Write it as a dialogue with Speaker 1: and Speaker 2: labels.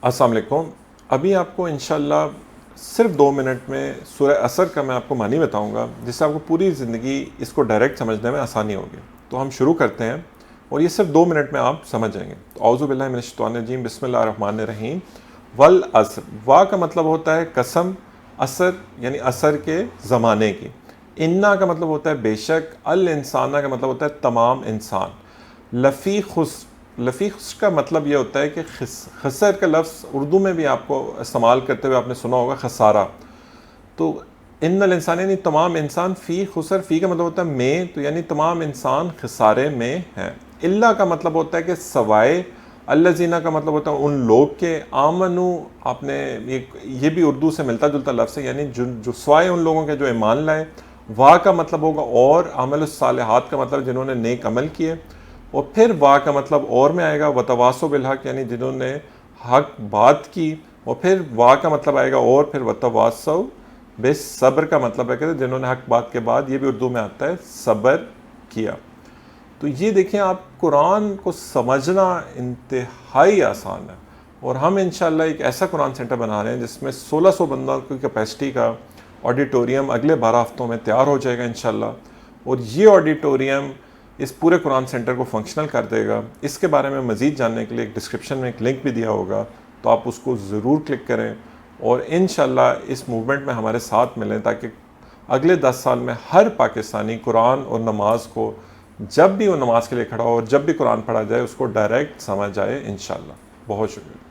Speaker 1: अस्सलाम वालेकुम। अभी आपको इंशाल्लाह सिर्फ 2 मिनट में सूरह असर का मैं आपको मानी बताऊंगा, जिससे आपको पूरी ज़िंदगी इसको डायरेक्ट समझने में आसानी होगी। तो हम शुरू करते हैं और ये सिर्फ 2 मिनट में आप समझ जाएंगे। तो औज़ु बिल्लाहि मिनश शैतानिर रजीम, बिस्मिल्लाहिर रहमानिर रहीम। वल असर, वा का मतलब होता है कसम, असर यानी असर के ज़माने की। इन्ना का मतलब होता है बेशक, अल इंसाना का मतलब होता है तमाम इंसान। लफ़ी खुस, लफ़ी खुस का मतलब ये होता है कि खसर का लफ्ज़ उर्दू में भी आपको इस्तेमाल करते हुए आपने सुना होगा, खसारा। तो इन्नल इंसान यानी तमाम इंसान, फ़ी खुसर, फ़ी का मतलब होता है में, तो यानी तमाम इंसान खसारे में हैं। इल्ला का मतलब होता है कि सवाए, अल्लज़ीना का मतलब होता है उन लोग के, आमनु आपने ये भी उर्दू से मिलता जुलता लफ्ज़ है, यानी जो सवाए उन लोगों के जो ईमान लाए। वाह का मतलब होगा और, अमल सालिहात का मतलब जिन्होंने नेक अमल किए, और फिर वाह का मतलब और में आएगा वतवासो बिल हक, यानी जिन्होंने हक बात की, और फिर वाह का मतलब आएगा और, फिर वतवासो बेस सब्र का मतलब है कि जिन्होंने हक बात के बाद, ये भी उर्दू में आता है, सब्र किया। तो ये देखें, आप कुरान को समझना इंतहाई आसान है, और हम इंशाल्लाह एक ऐसा कुरान सेंटर बना रहे हैं जिसमें 1600 बंदों की कैपेसिटी का ऑडिटोरियम अगले 12 हफ्तों में तैयार हो जाएगा इंशाल्लाह। और ये ऑडिटोरियम इस पूरे कुरान सेंटर को फंक्शनल कर देगा। इसके बारे में मज़ीद जानने के लिए एक डिस्क्रिप्शन में एक लिंक भी दिया होगा, तो आप उसको ज़रूर क्लिक करें और इंशाल्लाह इस मूवमेंट में हमारे साथ मिलें, ताकि अगले 10 साल में हर पाकिस्तानी कुरान और नमाज को, जब भी वो नमाज के लिए खड़ा हो और जब भी कुरान पढ़ा जाए, उसको डायरेक्ट समझ आए इंशाल्लाह। बहुत शुक्रिया।